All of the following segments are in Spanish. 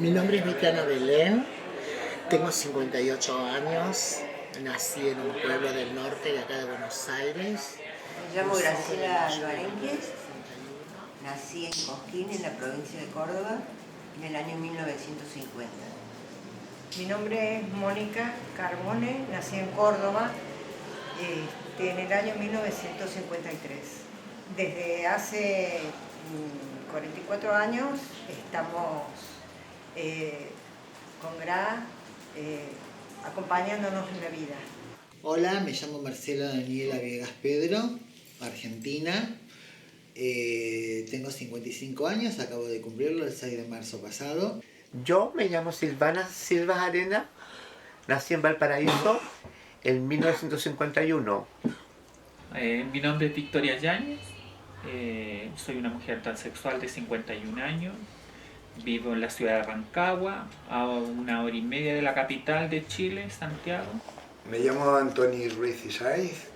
Mi nombre es Viviana Belén, tengo 58 años, nací en un pueblo del norte de acá de Buenos Aires. Me llamo Graciela Alvarengues, nací en Cosquín, en la provincia de Córdoba, en el año 1950. Mi nombre es Mónica Carbone, nací en Córdoba en el año 1953. Desde hace 44 años estamos con Gra acompañándonos en la vida. Hola, me llamo Marcela Daniela Viegas Pedro, argentina. Tengo 55 años, acabo de cumplirlo el 6 de marzo pasado. Yo me llamo Silvana Silva Arena, nací en Valparaíso en 1951. Mi nombre es Victoria Yáñez, soy una mujer transexual de 51 años, vivo en la ciudad de Rancagua, a 1 hora y media de la capital de Chile, Santiago. Me llamo Antoni Ruiz Isaiz,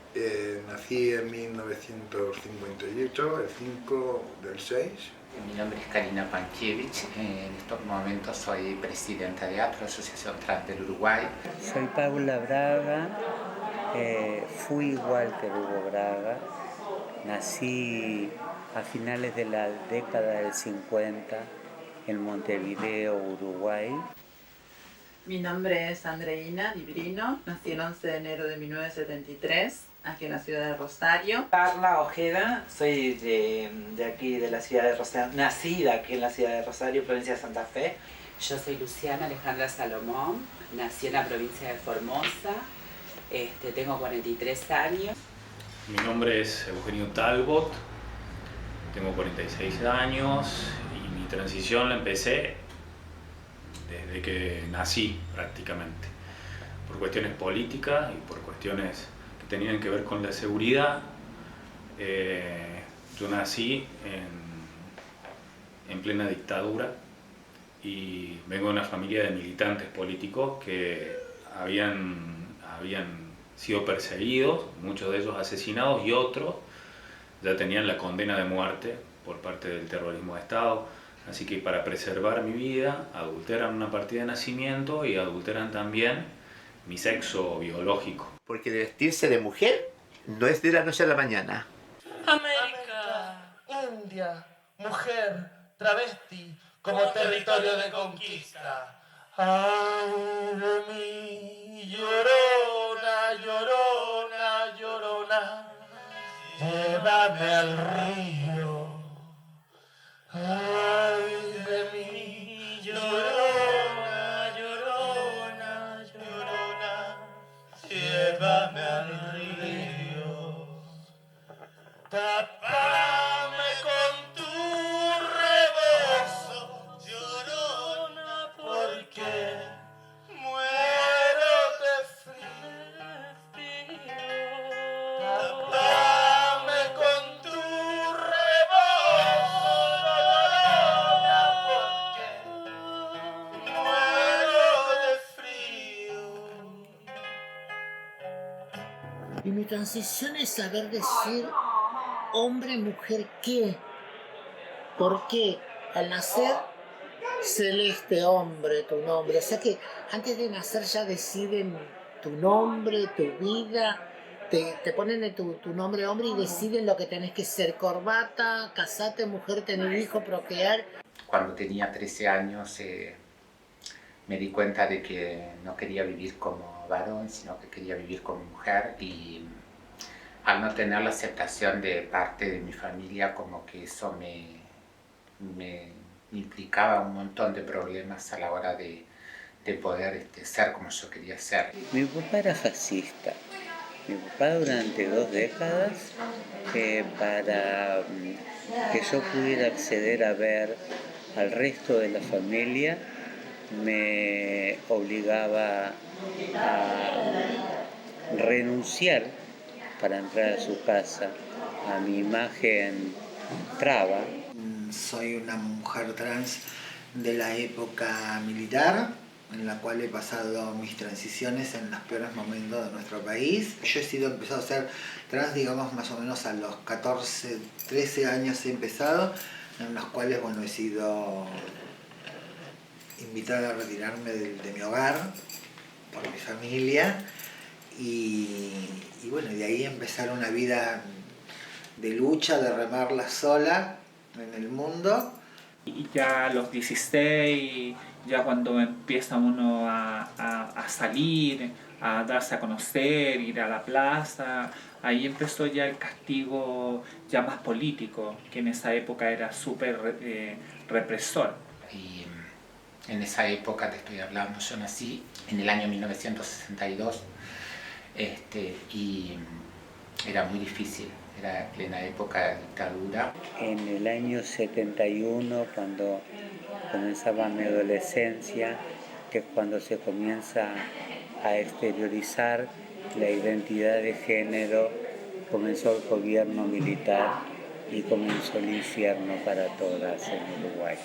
nací en 1958, el 5 del 6. Mi nombre es Karina Pankiewicz, en estos momentos soy presidenta de ATRO, Asociación Trans del Uruguay. Soy Paula Braga, fui Walter Hugo Braga, nací a finales de la década del 50 en Montevideo, Uruguay. Mi nombre es Andreina Librino, nací el 11 de enero de 1973, aquí en la ciudad de Rosario. Carla Ojeda, soy de aquí, de la ciudad de Rosario, nacida aquí en la ciudad de Rosario, provincia de Santa Fe. Yo soy Luciana Alejandra Salomón, nací en la provincia de Formosa, tengo 43 años. Mi nombre es Eugenio Talbot, tengo 46 años y mi transición la empecé desde que nací prácticamente, por cuestiones políticas y por cuestiones que tenían que ver con la seguridad. Yo nací en plena dictadura y vengo de una familia de militantes políticos que habían sido perseguidos, muchos de ellos asesinados y otros ya tenían la condena de muerte por parte del terrorismo de Estado. Así que para preservar mi vida, adulteran una partida de nacimiento y adulteran también mi sexo biológico. Porque vestirse de mujer no es de la noche a la mañana. América, India, mujer, travesti, como territorio de conquista. Ay de mí, llorona, llorona, llorona, llévame al río. Ay de mí, llorona, llorona, llorona, llévame al río. Tápame con tu rebozo, llorona, porque muero de frío. Tápame con tu Y mi transición es saber decir hombre, mujer, ¿qué? ¿Por qué? Al nacer, celeste hombre, tu nombre. O sea que antes de nacer ya deciden tu nombre, tu vida, te ponen tu nombre hombre y deciden lo que tenés que ser. Corbata, casate, mujer, tener hijo, procrear. Cuando tenía 13 años me di cuenta de que no quería vivir como varón, sino que quería vivir como mujer, y al no tener la aceptación de parte de mi familia, como que eso me implicaba un montón de problemas a la hora de poder ser como yo quería ser. Mi papá era fascista. Mi papá durante 2 décadas, para que yo pudiera acceder a ver al resto de la familia, me obligaba a renunciar para entrar a su casa a mi imagen traba. Soy una mujer trans de la época militar, en la cual he pasado mis transiciones en los peores momentos de nuestro país. Yo he empezado a ser trans, digamos, más o menos a los 14, 13 años he empezado, en los cuales, bueno, he sido invitada a retirarme de mi hogar por mi familia y bueno, de ahí empezar una vida de lucha, de remarla sola en el mundo. Y ya a los 16, ya cuando empieza uno a salir, a darse a conocer, ir a la plaza, ahí empezó ya el castigo ya más político, que en esa época era súper represor. Y en esa época te estoy hablando, yo nací en el año 1962 y era muy difícil, era plena época de dictadura. En el año 71, cuando comenzaba mi adolescencia, que es cuando se comienza a exteriorizar la identidad de género, comenzó el gobierno militar y comenzó el infierno para todas en Uruguay.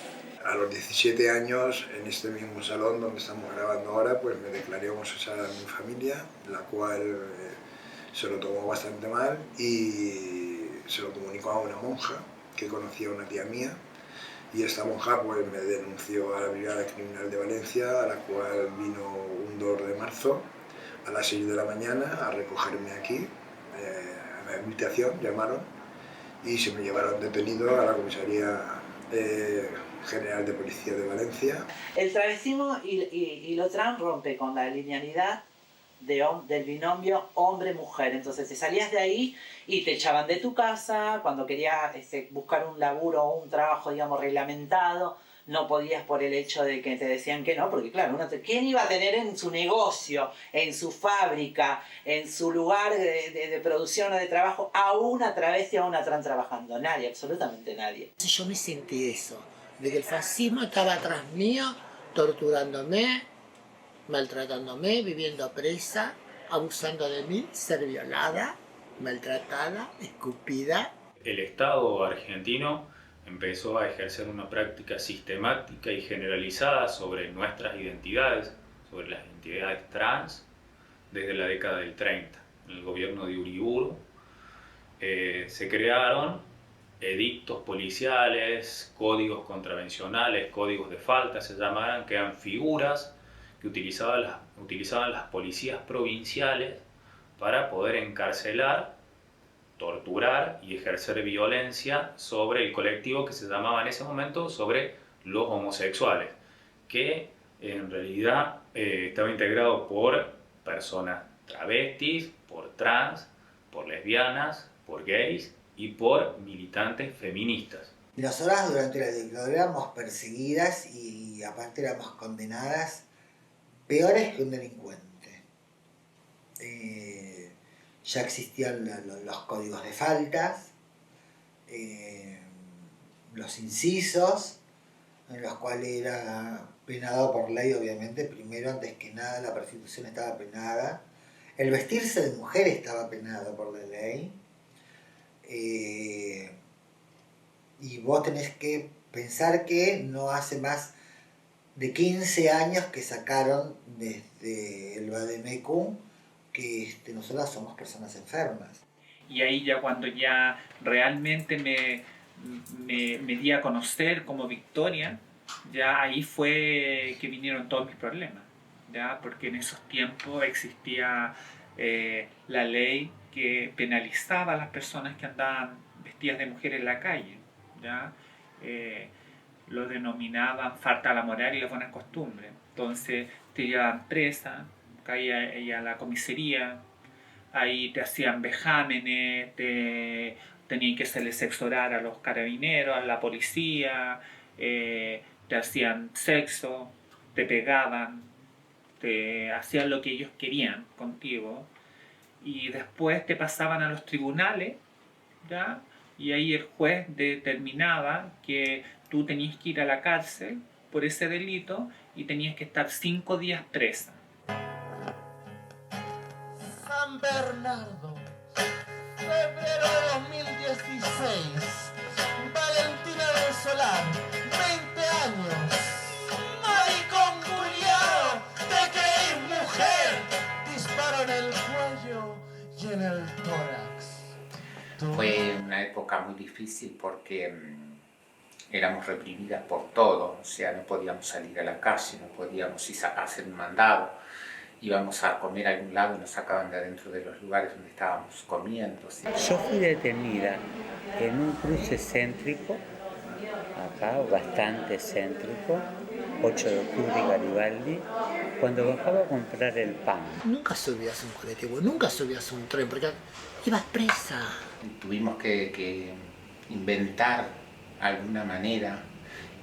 A los 17 años, en este mismo salón donde estamos grabando ahora, pues me declaré homosexual a mi familia, la cual se lo tomó bastante mal y se lo comunicó a una monja que conocía a una tía mía, y esta monja pues me denunció a la Brigada Criminal de Valencia, a la cual vino un 2 de marzo a las 6 de la mañana a recogerme aquí, a la habitación llamaron, y se me llevaron detenido a la comisaría General de Policía de Valencia. El travestismo y lo trans rompe con la linealidad del binomio hombre-mujer. Entonces te salías de ahí y te echaban de tu casa. Cuando querías buscar un laburo o un trabajo, digamos, reglamentado, no podías por el hecho de que te decían que no, porque claro, ¿quién iba a tener en su negocio, en su fábrica, en su lugar de producción o de trabajo a una travesti o a una trans trabajando? Nadie, absolutamente nadie. Yo me sentí eso, de que el fascismo estaba atrás mío, torturándome, maltratándome, viviendo presa, abusando de mí, ser violada, maltratada, escupida. El Estado argentino empezó a ejercer una práctica sistemática y generalizada sobre nuestras identidades, sobre las identidades trans, desde la década del 30. En el gobierno de Uriburu se crearon edictos policiales, códigos contravencionales, códigos de falta se llamaban, que eran figuras que utilizaban las policías provinciales para poder encarcelar, torturar y ejercer violencia sobre el colectivo que se llamaba en ese momento sobre los homosexuales, que en realidad estaba integrado por personas travestis, por trans, por lesbianas, por gays y por militantes feministas. Nosotras durante la dictadura éramos perseguidas y aparte éramos condenadas peores que un delincuente. Ya existían los códigos de faltas, los incisos, en los cuales era penado por ley, obviamente, primero, antes que nada, la prostitución estaba penada, el vestirse de mujer estaba penado por la ley, y vos tenés que pensar que no hace más de 15 años que sacaron desde el Bademecum que nosotras somos personas enfermas. Y ahí ya cuando ya realmente me di a conocer como Victoria, ya ahí fue que vinieron todos mis problemas, ya porque en esos tiempos existía la ley que penalizaba a las personas que andaban vestidas de mujer en la calle, ya lo denominaban falta a la moral y las buenas costumbres. Entonces te llevaban presa, caía ella a la comisaría, ahí te hacían vejámenes, tenían que hacerle sexo oral a los carabineros, a la policía, te hacían sexo, te pegaban, te hacían lo que ellos querían contigo, y después te pasaban a los tribunales, ¿ya? Y ahí el juez determinaba que tú tenías que ir a la cárcel por ese delito y tenías que estar 5 días presa. San Bernardo, febrero de 2016, Valentina del Solar, 20 años. Maricón culiao, te creís mujer. Disparo en el cuello y en el tórax. Fue una época muy difícil porque éramos reprimidas por todo, o sea, no podíamos salir a la calle, no podíamos hacer un mandado, íbamos a comer a algún lado y nos sacaban de adentro de los lugares donde estábamos comiendo. ¿Sí? Yo fui detenida en un cruce céntrico, acá bastante céntrico, 8 de octubre y Garibaldi, cuando bajaba a comprar el pan. Nunca subías a un colectivo, nunca subías a un tren, porque ibas presa. Tuvimos que inventar alguna manera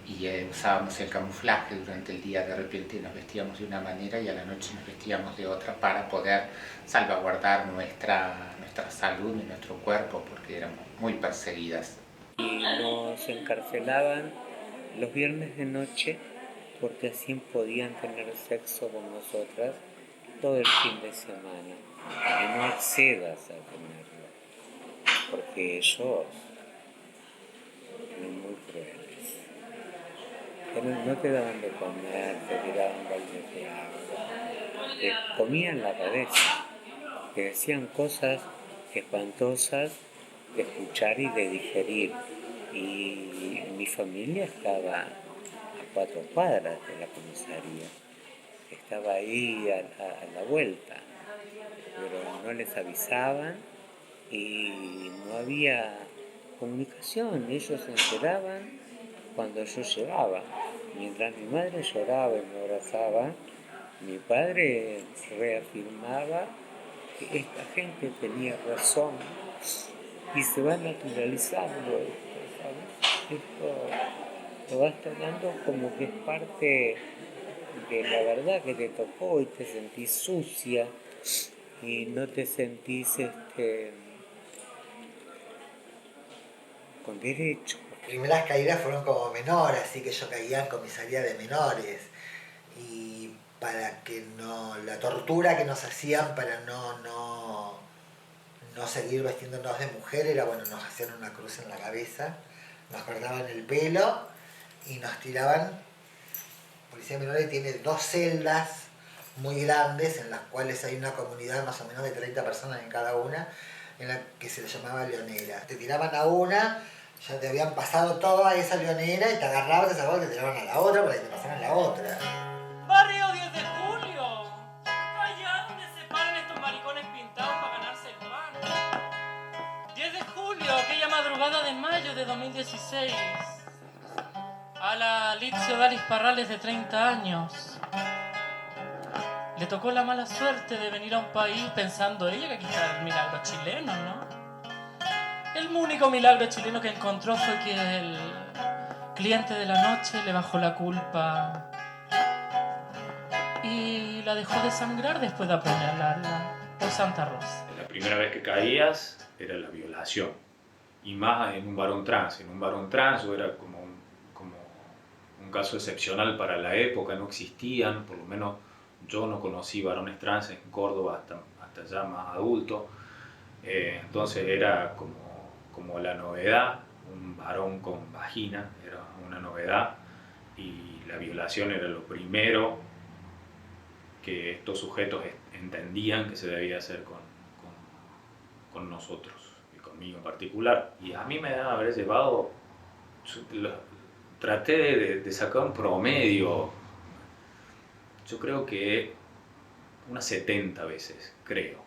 y usábamos el camuflaje durante el día. De repente nos vestíamos de una manera y a la noche nos vestíamos de otra para poder salvaguardar nuestra salud y nuestro cuerpo, porque éramos muy perseguidas. Y nos encarcelaban los viernes de noche porque así podían tener sexo con nosotras todo el fin de semana. Y no accedas a tenerlo, porque ellos eran muy crueles. Pero no te daban de comer, te tiraban baldes de agua, te comían la cabeza, te decían cosas espantosas de escuchar y de digerir. Y mi familia estaba a 4 cuadras de la comisaría, estaba ahí a la vuelta, pero no les avisaban y no había comunicación. Ellos se enteraban cuando yo llegaba. Mientras mi madre lloraba y me abrazaba, mi padre reafirmaba que esta gente tenía razón y se va naturalizando esto, ¿sabes? Esto lo vas tomando como que es parte de la verdad que te tocó y te sentís sucia y no te sentís con derecho. Las primeras caídas fueron como menores, así que yo caía en comisaría de menores. Y para que no, la tortura que nos hacían para no seguir vestiéndonos de mujer era, bueno, nos hacían una cruz en la cabeza, nos cortaban el pelo y nos tiraban. Policía de Menores tiene 2 celdas muy grandes en las cuales hay una comunidad más o menos de 30 personas en cada una, en la que se le llamaba leonera. Te tiraban a una, ya te habían pasado todo a esa leonera y te agarraban, te sacaban y te tiraban a la otra para que te pasaran a la otra. Barrio 10 de julio, allá donde se paran estos maricones pintados para ganarse el pan. 10 de julio, aquella madrugada de mayo de 2016. A la Litzio Dalis Parrales de 30 años le tocó la mala suerte de venir a un país pensando ella que aquí está el milagro chileno, ¿no? El único milagro chileno que encontró fue que el cliente de la noche le bajó la culpa y la dejó desangrar después de apuñalarla por Santa Rosa. La primera vez que caías era la violación, y más en un varón trans. En un varón trans era como un caso excepcional para la época, no existían, por lo menos yo no conocí varones trans en Córdoba hasta ya más adulto, entonces era como la novedad, un varón con vagina era una novedad, y la violación era lo primero que estos sujetos entendían que se debía hacer con nosotros, y conmigo en particular. Y a mí me debe haber llevado, traté de sacar un promedio, yo creo que unas 70 veces, creo.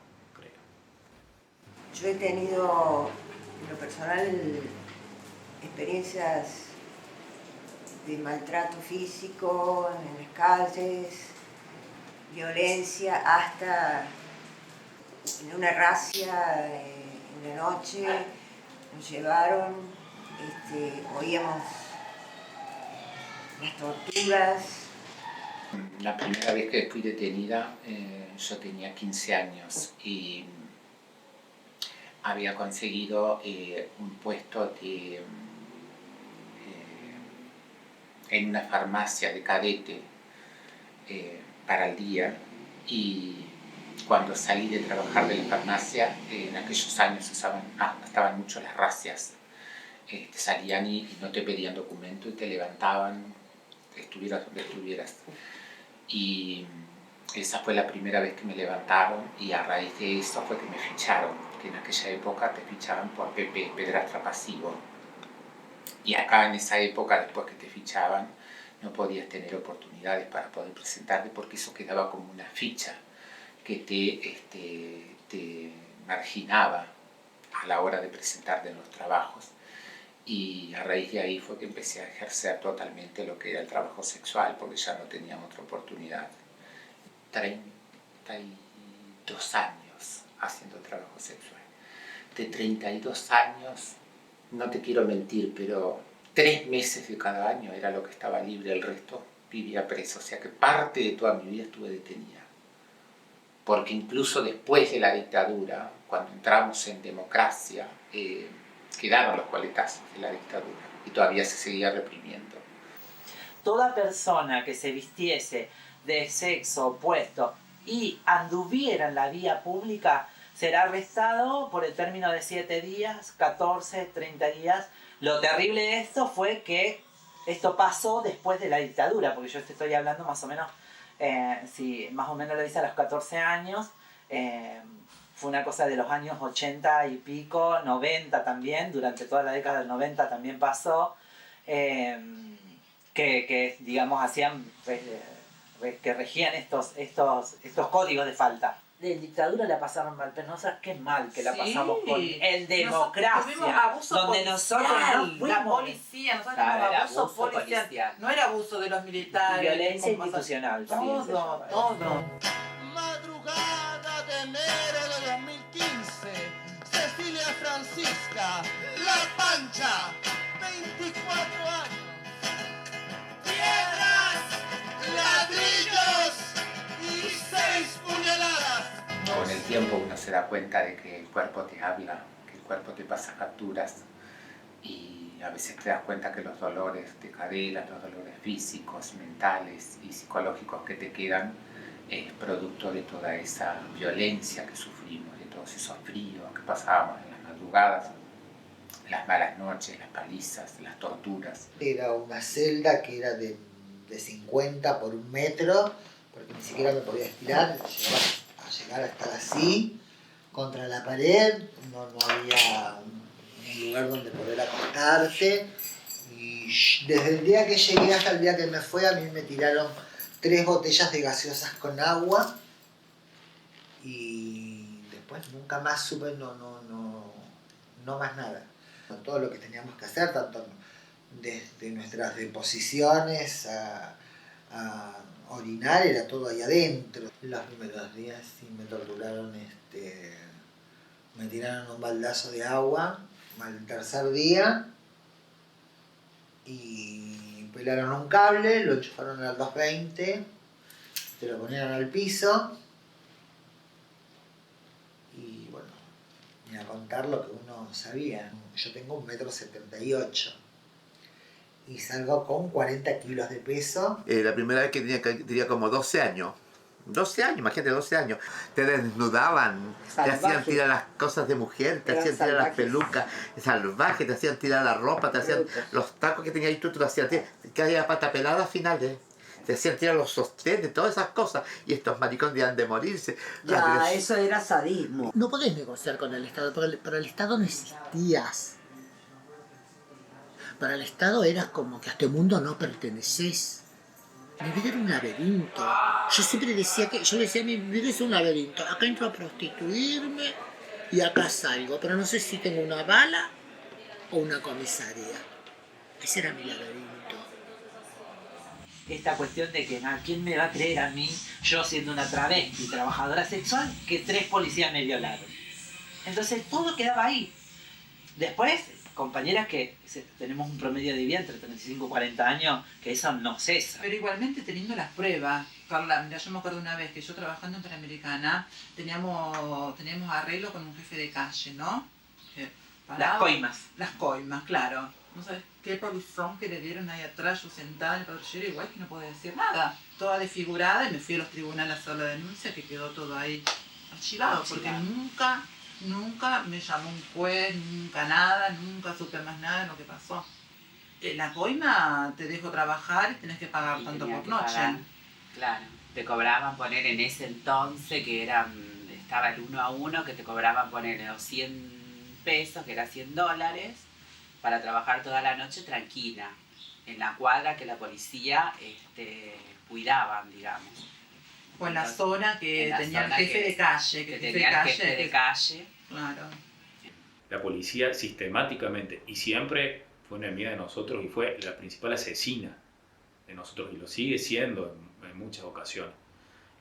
Yo he tenido, en lo personal, experiencias de maltrato físico en las calles, violencia, hasta en una razzia en la noche nos llevaron, oíamos las torturas. La primera vez que fui detenida yo tenía 15 años y había conseguido un puesto en una farmacia de cadete para el día, y cuando salí de trabajar de la farmacia, en aquellos años estaban mucho las razzias, salían y no te pedían documento y te levantaban, estuvieras donde estuvieras. Y esa fue la primera vez que me levantaron, y a raíz de eso fue que me ficharon, que en aquella época te fichaban por pederastra pasivo. Y acá en esa época, después que te fichaban, no podías tener oportunidades para poder presentarte porque eso quedaba como una ficha que te marginaba a la hora de presentarte en los trabajos. Y a raíz de ahí fue que empecé a ejercer totalmente lo que era el trabajo sexual, porque ya no tenía otra oportunidad. 32 años haciendo trabajo sexual. De 32 años, no te quiero mentir, pero 3 meses de cada año era lo que estaba libre, el resto vivía preso. O sea que parte de toda mi vida estuve detenida. Porque incluso después de la dictadura, cuando entramos en democracia, quedaron los coletazos de la dictadura y todavía se seguía reprimiendo. Toda persona que se vistiese de sexo opuesto y anduviera en la vía pública será arrestado por el término de 7 días, 14, 30 días. Lo terrible de esto fue que esto pasó después de la dictadura, porque yo te estoy hablando más o menos, si más o menos lo hice a los 14 años, fue una cosa de los años 80 y pico, 90 también, durante toda la década del 90 también pasó, que digamos hacían, que regían estos códigos de falta. De dictadura la pasaron mal, pero no sabes qué mal que la pasamos en democracia, tuvimos abuso donde policial, nosotros no fuimos. la policía, nosotros Claro, tuvimos era abuso abuso policial. policial. No era abuso de los militares. Violencia como pasa- institucional también se llama. Todo. Madrugada de enero de 2015, Cecilia Francisca, La Pancha, 24 años. Piedras, ladrillos y 6 puñaladas. Con el tiempo uno se da cuenta de que el cuerpo te habla, que el cuerpo te pasa facturas y a veces te das cuenta que los dolores de cadera, los dolores físicos, mentales y psicológicos que te quedan es producto de toda esa violencia que sufrimos, de todos esos fríos que pasábamos en las madrugadas, las malas noches, las palizas, las torturas. Era una celda que era de 50 por 1 metro, porque ni siquiera me podía estirar, llegar a estar así, contra la pared, no había un lugar donde poder acostarte. Y desde el día que llegué hasta el día que me fui, a mí me tiraron 3 botellas de gaseosas con agua y después nunca más supe, no más nada. Todo lo que teníamos que hacer, tanto desde nuestras deposiciones a orinar, era todo ahí adentro. Los primeros días sí me torturaron, me tiraron un baldazo de agua al tercer día y pelaron un cable, lo enchufaron al 220, te lo ponieron al piso y bueno, ni a contar lo que uno sabía. Yo tengo 1,78 m y salgo con 40 kilos de peso. La primera vez que tenía como 12 años. 12 años, imagínate, 12 años. Te desnudaban, Salvaje. te hacían tirar las cosas de mujer, te Eran hacían tirar las salvajes. pelucas salvajes, te hacían tirar la ropa, te hacían los tacos que tenías ahí tú lo hacían tirar, que había pata pelada al final, te hacían tirar los sostenes, todas esas cosas. Y estos maricones iban de morirse. Ya, eso era sadismo. No podés negociar con el Estado, porque para el Estado no existías. Para el Estado eras como que a este mundo no perteneces. Mi vida era un laberinto. Yo siempre decía yo le decía, mi vida es un laberinto. Acá entro a prostituirme y acá salgo, pero no sé si tengo una bala o una comisaría. Ese era mi laberinto. Esta cuestión de que ¿quién me va a creer a mí, yo siendo una travesti, trabajadora sexual, que 3 policías me violaron? Entonces todo quedaba ahí. Después, compañeras que tenemos un promedio de vida entre 35 y 40 años, que eso no cesa. Pero igualmente teniendo las pruebas, Carla, mira, yo me acuerdo una vez que yo trabajando en Panamericana teníamos arreglo con un jefe de calle, ¿no? Las coimas. Las coimas, claro. No sabes qué palizón que le dieron ahí atrás, yo sentada en el patrullero, igual que no podía decir nada. Toda desfigurada y me fui a los tribunales a hacer la denuncia, que quedó todo ahí archivado, porque nunca me llamó un juez, nunca nada, nunca supe más nada de lo que pasó. La coima te dejo trabajar y tenés que pagar tanto Tenía por que noche. pagar. Claro, te cobraban poner en ese entonces que estaba el 1 a 1, que te cobraban poner los 100 pesos, que era $100, para trabajar toda la noche tranquila, en la cuadra que la policía cuidaban, digamos. O en la zona que En la tenía el zona jefe de calle. que tenía el jefe de calle. Claro. La policía sistemáticamente y siempre fue una enemiga de nosotros y fue la principal asesina de nosotros y lo sigue siendo en muchas ocasiones.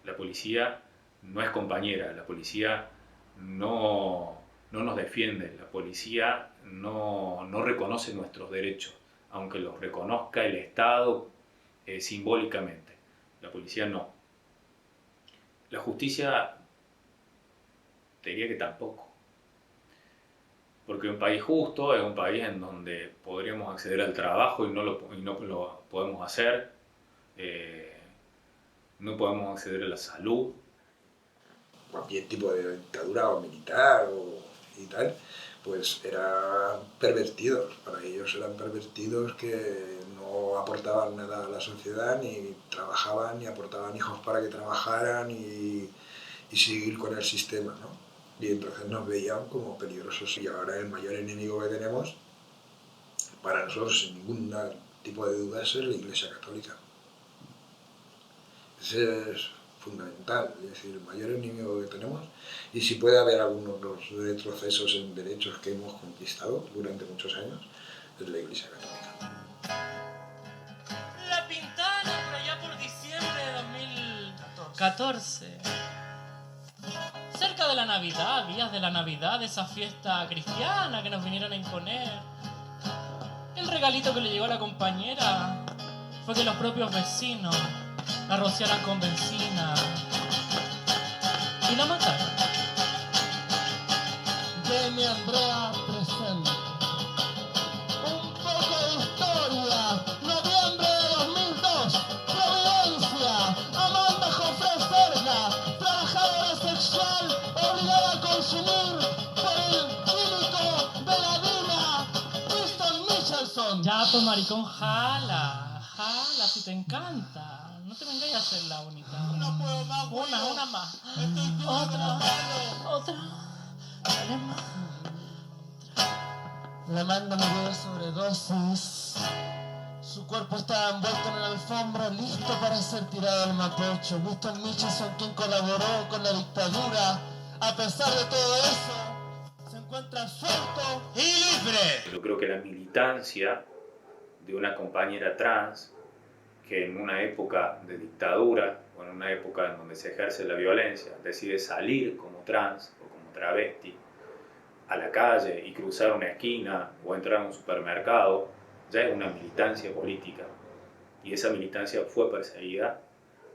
La policía no es compañera, la policía no nos defiende, la policía no reconoce nuestros derechos, aunque los reconozca el Estado simbólicamente. La policía no. La justicia, te diría que tampoco. Porque un país justo es un país en donde podríamos acceder al trabajo y no lo podemos hacer. No podemos acceder a la salud. Cualquier tipo de dictadura o militar y tal, pues eran pervertidos. Para ellos eran pervertidos que no aportaban nada a la sociedad, ni trabajaban, ni aportaban hijos para que trabajaran y seguir con el sistema, ¿no? Y entonces nos veían como peligrosos. Y ahora el mayor enemigo que tenemos, para nosotros sin ningún tipo de duda, es la Iglesia Católica. Ese es fundamental, es decir, el mayor enemigo que tenemos. Y si puede haber algunos retrocesos en derechos que hemos conquistado durante muchos años, es la Iglesia Católica. La Pintana, por allá por diciembre de 2014. Cerca de la Navidad, días de la Navidad, de esa fiesta cristiana que nos vinieron a imponer. El regalito que le llegó a la compañera fue que los propios vecinos la rociaran con benzina y la mataron. Jenny Andrea presente. Un poco de historia. Noviembre de 2002. Providencia. Amanda Jofré Serna, trabajadora sexual obligada a consumir por el químico de la Dina, Winston Michelson. Ya, pues maricón, jala si te encanta. No te vengas a hacer la bonita. No puedo más, Una más. Estoy Otra. Dale más. La Amanda murió de sobredosis. Su cuerpo estaba envuelto en la alfombra, listo para ser tirado al Mapocho. Winston Michelson, quien colaboró con la dictadura, a pesar de todo eso, se encuentra suelto y libre. Yo creo que la militancia de una compañera trans que en una época de dictadura o en una época en donde se ejerce la violencia decide salir como trans o como travesti a la calle y cruzar una esquina o entrar a un supermercado, ya es una militancia política. Y esa militancia fue perseguida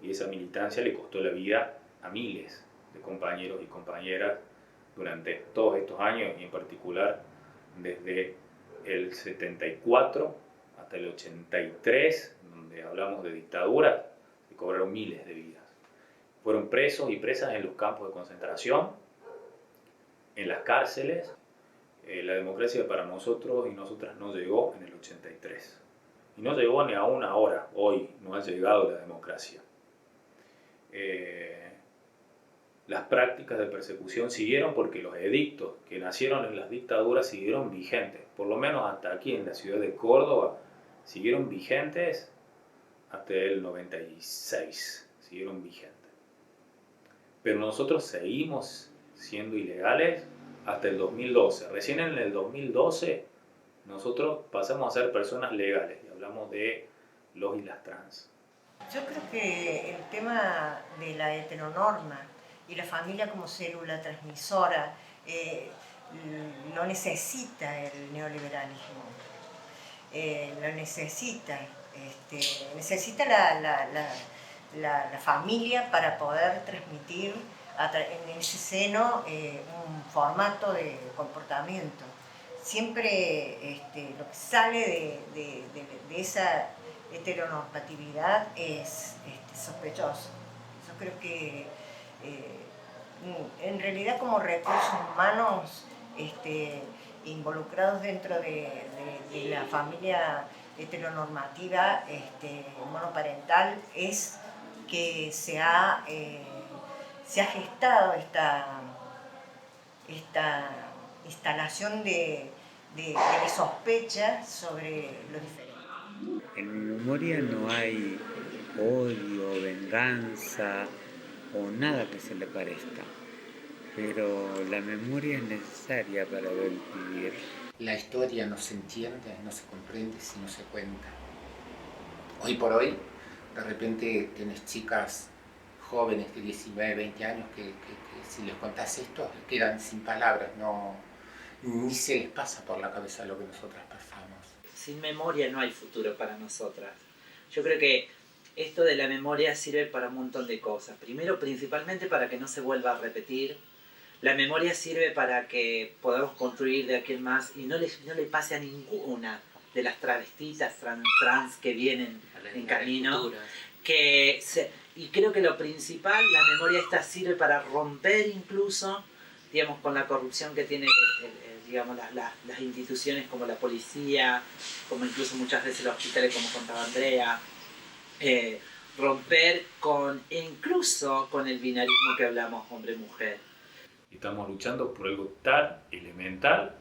y esa militancia le costó la vida a miles de compañeros y compañeras durante todos estos años y en particular desde el 74 hasta el 83, donde hablamos de dictadura, se cobraron miles de vidas. Fueron presos y presas en los campos de concentración, en las cárceles. La democracia para nosotros y nosotras no llegó en el 83. Y no llegó ni aún ahora, hoy no ha llegado la democracia. Las prácticas de persecución siguieron porque los edictos que nacieron en las dictaduras siguieron vigentes, por lo menos hasta aquí en la ciudad de Córdoba, siguieron vigentes hasta el 96, siguieron vigentes. Pero nosotros seguimos siendo ilegales hasta el 2012. Recién en el 2012 nosotros pasamos a ser personas legales y hablamos de los y las trans. Yo creo que el tema de la heteronorma y la familia como célula transmisora lo necesita el neoliberalismo. Lo necesita. Necesita la familia para poder transmitir en ese seno un formato de comportamiento. Siempre lo que sale de esa heteronormatividad es sospechoso. Yo creo que en realidad como recursos humanos involucrados dentro de la familia heteronormativa monoparental es que se ha gestado esta instalación de de que sospecha sobre lo diferente. En mi memoria no hay odio, venganza o nada que se le parezca, pero la memoria es necesaria para vivir. La historia no se entiende, no se comprende si no se cuenta. Hoy por hoy, de repente tienes chicas jóvenes de 19, 20 años que si les contás esto, quedan sin palabras, ni se les pasa por la cabeza lo que nosotras pasamos. Sin memoria no hay futuro para nosotras. Yo creo que esto de la memoria sirve para un montón de cosas. Primero, principalmente para que no se vuelva a repetir. La memoria sirve para que podamos construir de aquí en más y no le pase a ninguna de las travestitas trans que vienen en camino. Y creo que lo principal, la memoria esta sirve para romper incluso, digamos, con la corrupción que tiene digamos, las instituciones como la policía, como incluso muchas veces los hospitales, como contaba Andrea, romper incluso con el binarismo que hablamos, hombre-mujer. Estamos luchando por algo tan elemental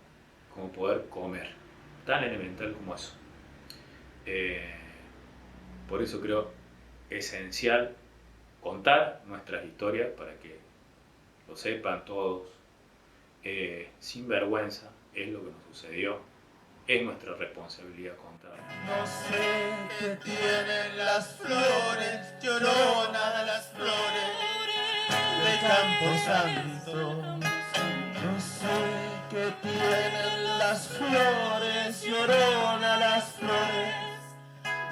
como poder comer, tan elemental como eso. Por eso creo esencial contar nuestras historias para que lo sepan todos, sin vergüenza, es lo que nos sucedió, es nuestra responsabilidad contar. No sé qué tienen las flores, Llorona, las flores de Camposanto. No sé qué tienen las flores, Llorona, las flores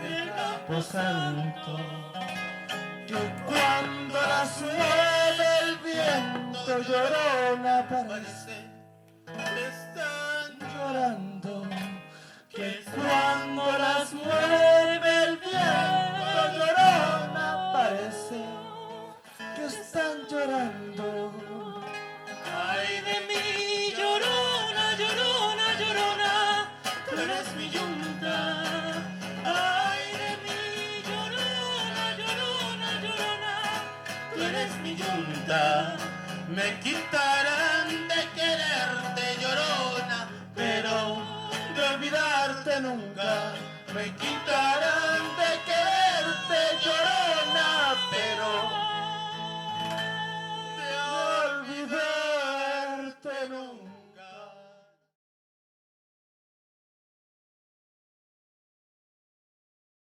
de Camposanto. Que cuando las mueve el viento, Llorona, parece que están llorando. Que cuando las mueve el viento, Llorona, parece que están llorando. Ay de mí, Llorona, Llorona, Llorona, tú eres mi yunta. Ay de mí, Llorona, Llorona, Llorona, tú eres mi yunta. Me quitarán de quererte, Llorona, pero de olvidarte nunca. Me quitarán